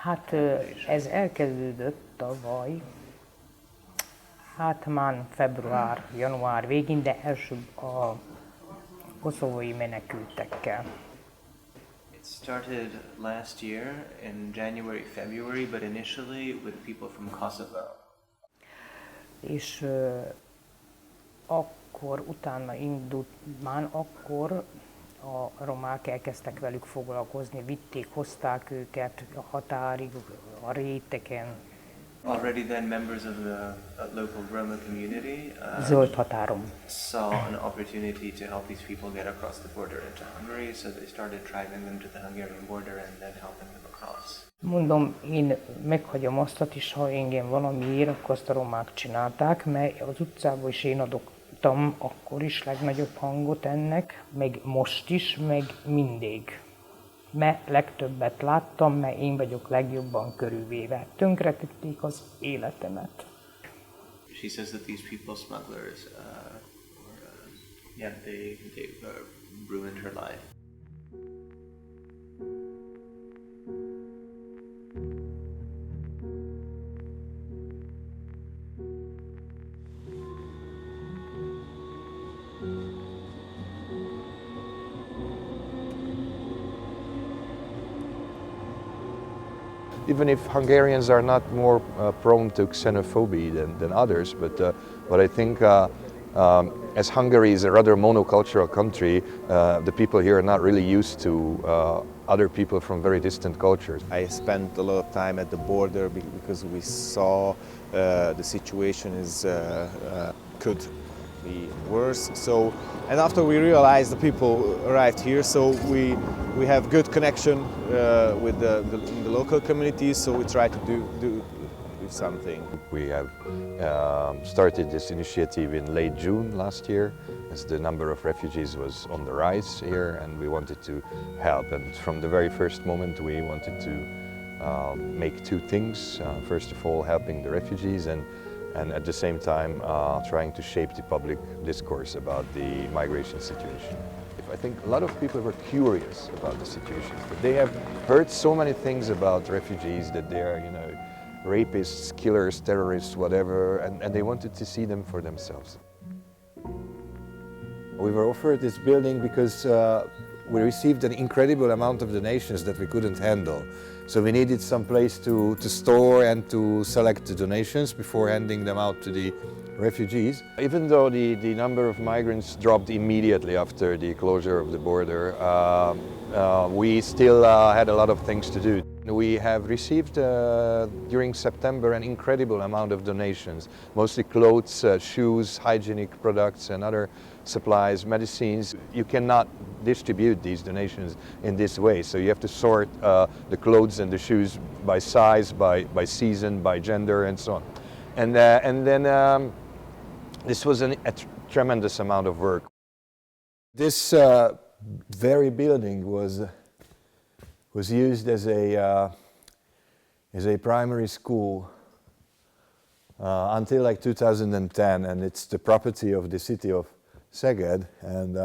Hát ez elkezdődött tavaly, hát már február, január végén, de első a koszovói menekültekkel. It started last year in January, February, but initially with people from Kosovo. És akkor utána indult, már akkor a romák elkezdtek velük foglalkozni, vitték, hozták őket a határig, a réteken. Already then members of the local Roma community Zöld határon. saw an opportunity to help these people get across the border into Hungary, so they started driving them to the Hungarian border and then helping them across. Mondom, én meghagyom azt is, ha engem valamiért, akkor azt a romák csinálták, mert az utcában is én adottam akkor is legnagyobb hangot ennek, meg most is, meg mindig. Mert legtöbbet láttam, mert én vagyok legjobban körülvéve. Tönkretették az életemet. She says that these people smugglers, they ruined her life. Even if Hungarians are not more prone to xenophobia than others, but I think as Hungary is a rather monocultural country, the people here are not really used to other people from very distant cultures. I spent a lot of time at the border because we saw the situation could be worse. So, and after we realized the people arrived here, so we have good connection with the local communities. So we try to do something. We have started this initiative in late June last year, as the number of refugees was on the rise here, and we wanted to help. And from the very first moment, we wanted to make two things. First of all, helping the refugees, and at the same time trying to shape the public discourse about the migration situation. I think a lot of people were curious about the situation. They have heard so many things about refugees, that they are, rapists, killers, terrorists, whatever, and they wanted to see them for themselves. We were offered this building because we received an incredible amount of donations that we couldn't handle. So we needed some place to store and to select the donations before handing them out to the refugees. Even though the number of migrants dropped immediately after the closure of the border, we still had a lot of things to do. We have received during September an incredible amount of donations, mostly clothes, shoes, hygienic products and other supplies, medicines. You cannot distribute these donations in this way, so you have to sort the clothes and the shoes by size, by season, by gender and so on. And then this was a tremendous amount of work. This very building was used as a primary school until like 2010, and it's the property of the city of Szeged, and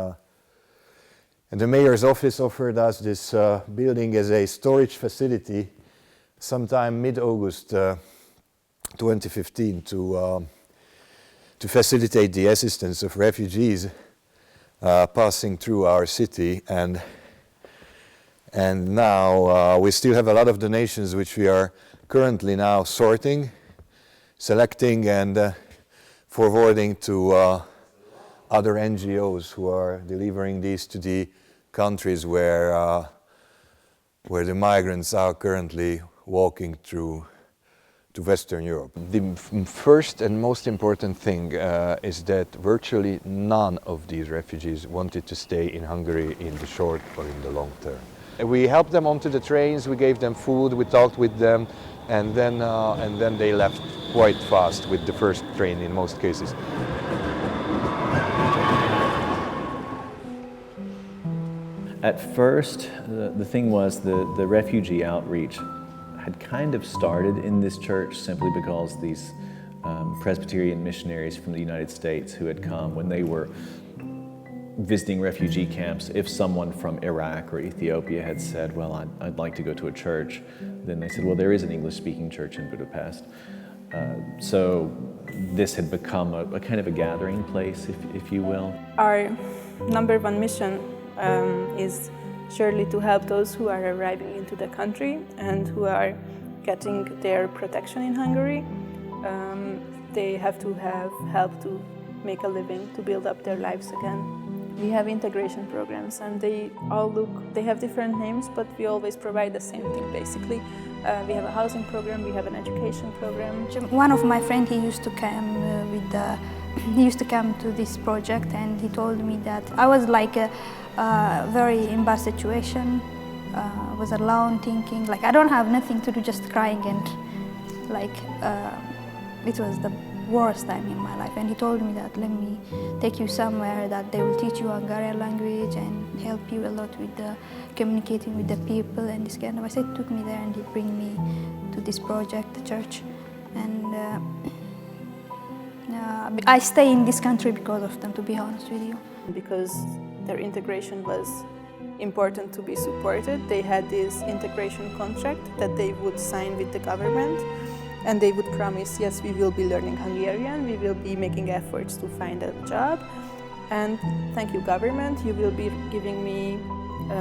the mayor's office offered us this building as a storage facility sometime mid-August 2015 to facilitate the assistance of refugees passing through our city, and now we still have a lot of donations which we are currently now sorting, selecting and forwarding to other NGOs who are delivering these to the countries where the migrants are currently walking through to Western Europe. The first and most important thing is that virtually none of these refugees wanted to stay in Hungary in the short or in the long term. We helped them onto the trains, we gave them food, we talked with them, and then they left quite fast with the first train in most cases. At first, the thing was the refugee outreach had kind of started in this church simply because these Presbyterian missionaries from the United States who had come when they were visiting refugee camps, if someone from Iraq or Ethiopia had said, well, I'd like to go to a church, then they said, well, there is an English-speaking church in Budapest. So this had become a kind of a gathering place, if you will. Our number one mission is surely to help those who are arriving into the country and who are getting their protection in Hungary. They have to have help to make a living, to build up their lives again. We have integration programs and they have different names, but we always provide the same thing basically. We have a housing program, we have an education program. One of my friends, he used to come to this project, and he told me that I was like a very in bad situation, was alone, thinking like I don't have nothing to do, just crying, and like it was the worst time in my life. And he told me that let me take you somewhere that they will teach you Hungarian language and help you a lot with the communicating with the people and this kind of. I said, he took me there and he bring me to this project, the church, and I stay in this country because of them, to be honest with you. Because their integration was important to be supported, they had this integration contract that they would sign with the government, and they would promise, yes, we will be learning Hungarian, we will be making efforts to find a job, and thank you government, you will be giving me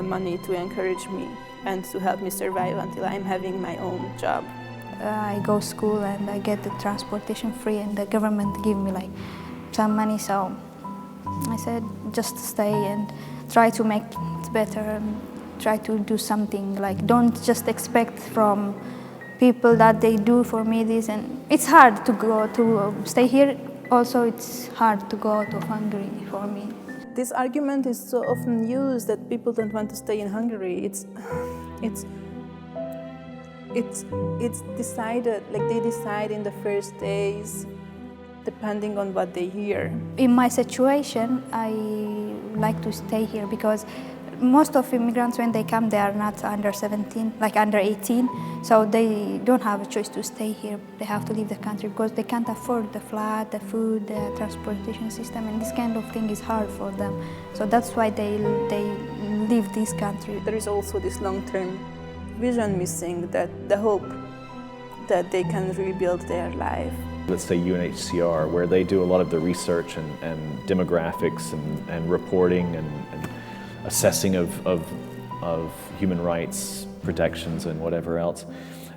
money to encourage me and to help me survive until I'm having my own job. I go to school and I get the transportation free, and the government give me like some money, so I said just stay and try to make it better and try to do something. Like don't just expect from people that they do for me this, and it's hard to go to stay here. Also, it's hard to go out of Hungary for me. This argument is so often used that people don't want to stay in Hungary. It's decided, like they decide in the first days, depending on what they hear. In my situation, I like to stay here because most of immigrants, when they come, they are not under 17, like under 18, so they don't have a choice to stay here. They have to leave the country because they can't afford the flat, the food, the transportation system, and this kind of thing is hard for them. So that's why they leave this country. There is also this long-term vision missing, that the hope that they can rebuild their life. Let's say UNHCR, where they do a lot of the research and demographics and reporting and assessing of human rights protections and whatever else.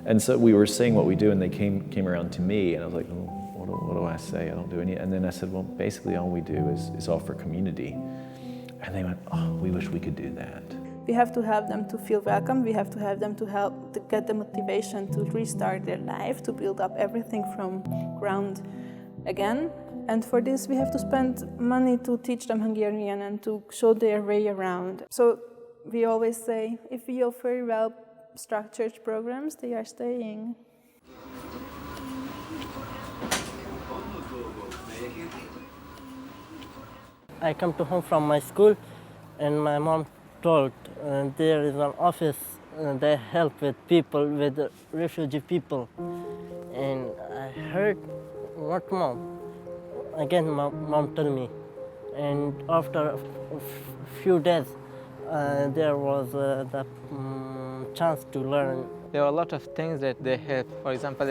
And so we were saying what we do, and they came around to me, and I was like, oh, what do I say? I don't do any. And then I said, well, basically all we do is offer community. And they went, oh, we wish we could do that. We have to help them to feel welcome. We have to have them to help to get the motivation to restart their life, to build up everything from ground again. And for this, we have to spend money to teach them Hungarian and to show their way around. So we always say, if we offer well-structured programs, they are staying. I come to home from my school, and my mom told there is an office they help with people, with refugee people. And I heard, what mom? Again, mom told me. And after a few days, there was the chance to learn. There are a lot of things that they help. For example,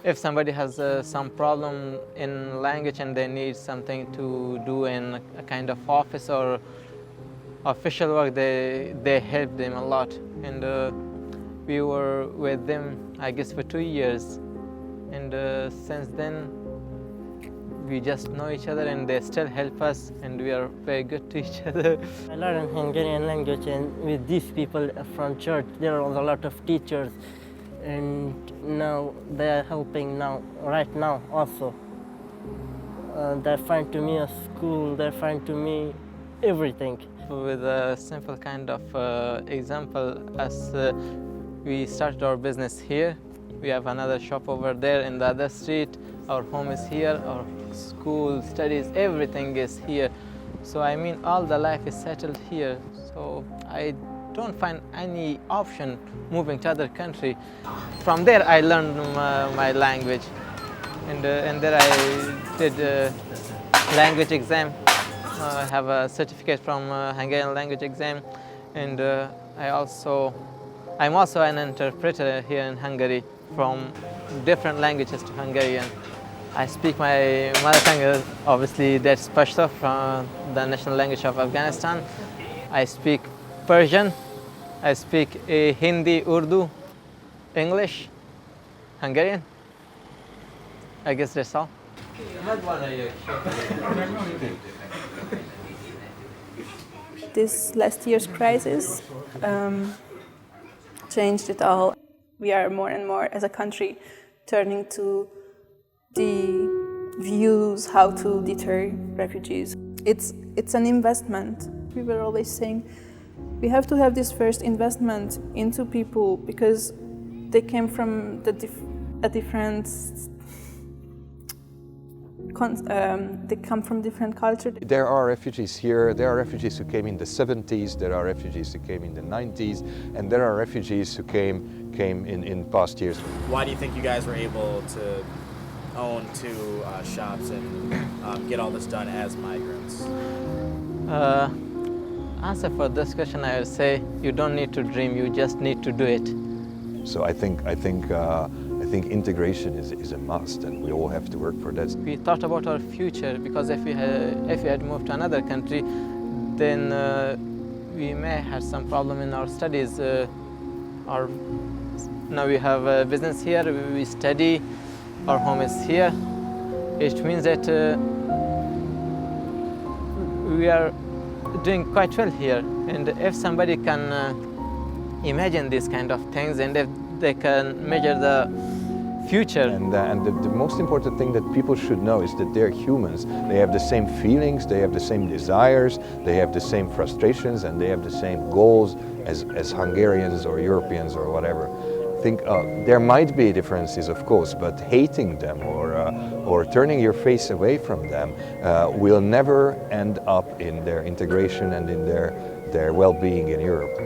if somebody has some problem in language and they need something to do in a kind of office or official work, they help them a lot. And we were with them, I guess, for 2 years. And since then, we just know each other, and they still help us, and we are very good to each other. I learned Hungarian language, and with these people from church, there was a lot of teachers, and now they are helping right now also. They find to me a school, they find to me everything. With a simple kind of example, as we started our business here, we have another shop over there in the other street. Our home is here, our school, studies, everything is here. So I mean, all the life is settled here. So I don't find any option moving to other country. From there, I learned my language, and there I did language exam have a certificate from Hungarian language exam, and I'm also an interpreter here in Hungary from different languages to Hungarian. I speak my mother tongue, obviously that's Pashto, from the national language of Afghanistan. I speak Persian, I speak Hindi, Urdu, English, Hungarian. I guess that's all. This last year's crisis changed it all. We are more and more, as a country, turning to the views how to deter refugees. It's an investment. We were always saying we have to have this first investment into people because they came from they come from different cultures. There are refugees here, there are refugees who came in the 70s, there are refugees who came in the 90s, and there are refugees who came in past years. Why do you think you guys were able to own 2 shops and get all this done as migrants? Answer for this question, I would say you don't need to dream, you just need to do it. So I think integration is a must, and we all have to work for that. We thought about our future, because if we had moved to another country, then we may have some problem in our studies. Now we have a business here, we study, our home is here. It means that we are doing quite well here. And if somebody can imagine these kind of things, and if they can measure the future. And the most important thing that people should know is that they're humans. They have the same feelings, they have the same desires, they have the same frustrations, and they have the same goals as Hungarians or Europeans or whatever. I think there might be differences, of course, but hating them or turning your face away from them will never end up in their integration and in their well-being in Europe.